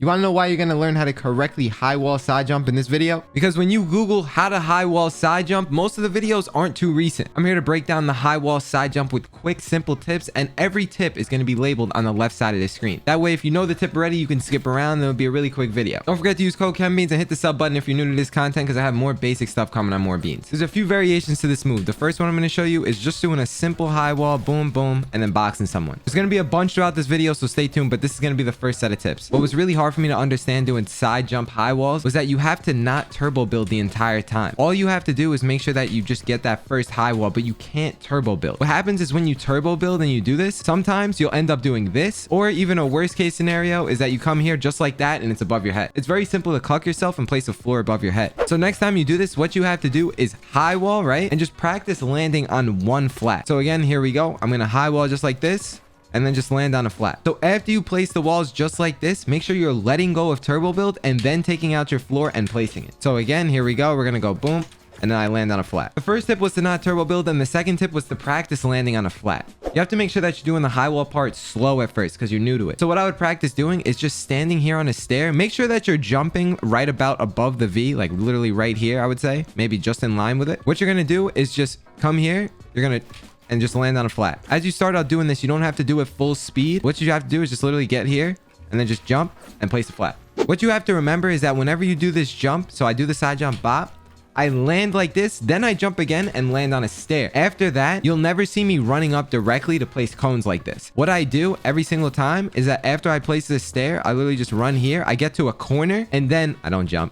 You want to know why you're going to learn how to correctly high wall side jump in this video? Because when you Google how to high wall side jump, most of the videos aren't too recent. I'm here to break down the high wall side jump with quick, simple tips, and every tip is going to be labeled on the left side of the screen. That way, if you know the tip already, you can skip around and it'll be a really quick video. Don't forget to use code KENBEANS and hit the sub button if you're new to this content, because I have more basic stuff coming on More Beans. There's a few variations to this move. The first one I'm going to show you is just doing a simple high wall, boom, boom, and then boxing someone. There's going to be a bunch throughout this video, so stay tuned, but this is going to be the first set of tips. What was really hard for me to understand doing side jump high walls was that you have to not turbo build the entire time. All you have to do is make sure that you just get that first high wall, but you can't turbo build. What happens is when you turbo build and you do this, sometimes you'll end up doing this, or even a worst case scenario is that you come here just like that and it's above your head. It's very simple to cuck yourself and place a floor above your head. So next time you do this, what you have to do is high wall, right? And just practice landing on one flat. So again, here we go. I'm going to high wall just like this, and then just land on a flat. So after you place the walls just like this, make sure you're letting go of turbo build and then taking out your floor and placing it. So again, here we go. We're going to go boom, and then I land on a flat. The first tip was to not turbo build, and the second tip was to practice landing on a flat. You have to make sure that you're doing the high wall part slow at first because you're new to it. So what I would practice doing is just standing here on a stair. Make sure that you're jumping right about above the V, like literally right here, I would say, maybe just in line with it. What you're going to do is just come here. You're going to and just land on a flat. As you start out doing this, you don't have to do it full speed. What you have to do is just literally get here and then just jump and place a flat. What you have to remember is that whenever you do this jump, so I do the side jump bop, I land like this, then I jump again and land on a stair. After that, you'll never see me running up directly to place cones like this. What I do every single time is that after I place this stair, I literally just run here. I get to a corner and then I don't jump.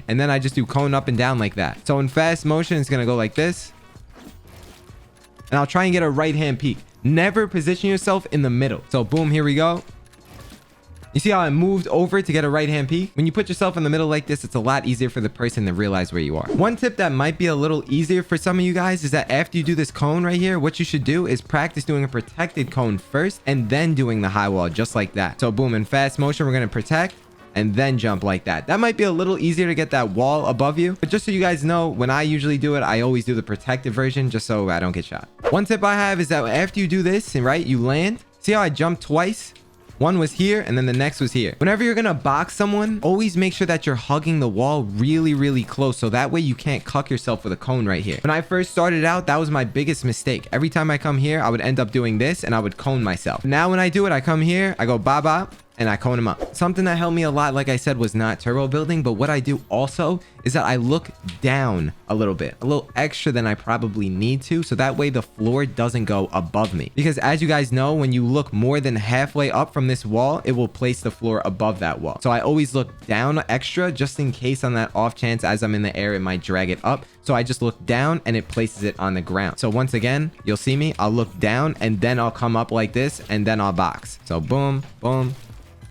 And then I just do cone up and down like that. So in fast motion, it's going to go like this. And I'll try and get a right hand peek. Never position yourself in the middle. So boom, here we go. You see how I moved over to get a right hand peek? When you put yourself in the middle like this, it's a lot easier for the person to realize where you are. One tip that might be a little easier for some of you guys is that after you do this cone right here, what you should do is practice doing a protected cone first and then doing the high wall just like that. So boom, in fast motion, we're going to protect and then jump like that. That might be a little easier to get that wall above you. But just so you guys know, when I usually do it, I always do the protected version just so I don't get shot. One tip I have is that after you do this, right, you land. See how I jumped twice? One was here and then the next was here. Whenever you're gonna box someone, always make sure that you're hugging the wall really, really close. So that way you can't cuck yourself with a cone right here. When I first started out, that was my biggest mistake. Every time I come here, I would end up doing this and I would cone myself. Now when I do it, I come here, I go ba-ba, and I cone him up. Something that helped me a lot, like I said, was not turbo building. But what I do also is that I look down a little bit, a little extra than I probably need to. So that way the floor doesn't go above me. Because as you guys know, when you look more than halfway up from this wall, it will place the floor above that wall. So I always look down extra just in case on that off chance as I'm in the air, it might drag it up. So I just look down and it places it on the ground. So once again, you'll see me, I'll look down and then I'll come up like this and then I'll box. So boom, boom,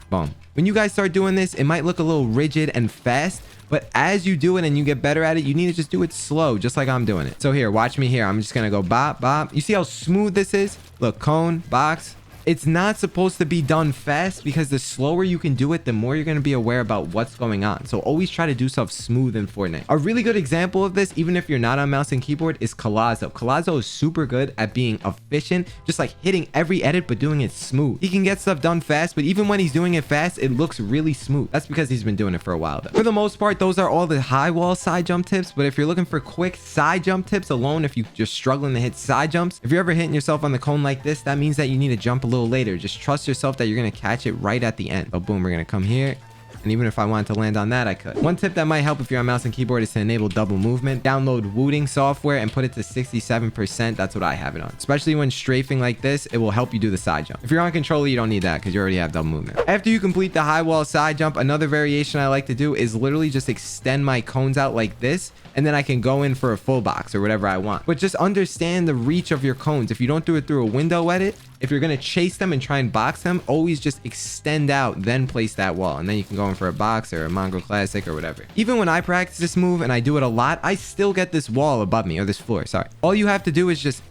boom. When you guys start doing this, it might look a little rigid and fast, but as you do it and you get better at it, you need to just do it slow, just like I'm doing it. So here, watch me here. I'm just gonna go bop, bop. You see how smooth this is? Look, cone, box. It's not supposed to be done fast because the slower you can do it, the more you're going to be aware about what's going on. So always try to do stuff smooth in Fortnite. A really good example of this, even if you're not on mouse and keyboard, is Collazo. Collazo is super good at being efficient, just like hitting every edit, but doing it smooth. He can get stuff done fast, but even when he's doing it fast, it looks really smooth. That's because he's been doing it for a while though. For the most part, those are all the high wall side jump tips. But if you're looking for quick side jump tips alone, if you're just struggling to hit side jumps, if you're ever hitting yourself on the cone like this, that means that you need to jump a little later. Just trust yourself that you're going to catch it right at the end. So boom, we're going to come here. And even if I wanted to land on that, I could. One tip that might help if you're on mouse and keyboard is to enable double movement. Download Wooting software and put it to 67%. That's what I have it on. Especially when strafing like this, it will help you do the side jump. If you're on controller, you don't need that because you already have double movement. After you complete the high wall side jump, another variation I like to do is literally just extend my cones out like this. And then I can go in for a full box or whatever I want. But just understand the reach of your cones. If you don't do it through a window edit, if you're going to chase them and try and box them, always just extend out, then place that wall. And then you can go in for a box or a Mongrel Classic or whatever. Even when I practice this move and I do it a lot, I still get this wall above me, or this floor, sorry. All you have to do is just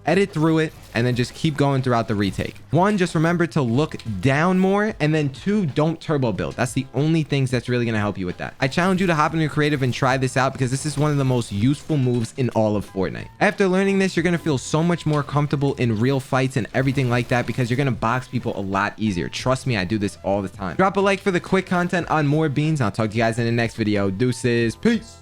edit through it, and then just keep going throughout the retake. 1, just remember to look down more, and then 2, don't turbo build. That's the only things that's really going to help you with that. I challenge you to hop in your creative and try this out because this is one of the most useful moves in all of Fortnite. After learning this, you're going to feel so much more comfortable in real fights and everything like that because you're going to box people a lot easier. Trust me, I do this all the time. Drop a like for the quick content on more beans. I'll talk to you guys in the next video. Deuces. Peace.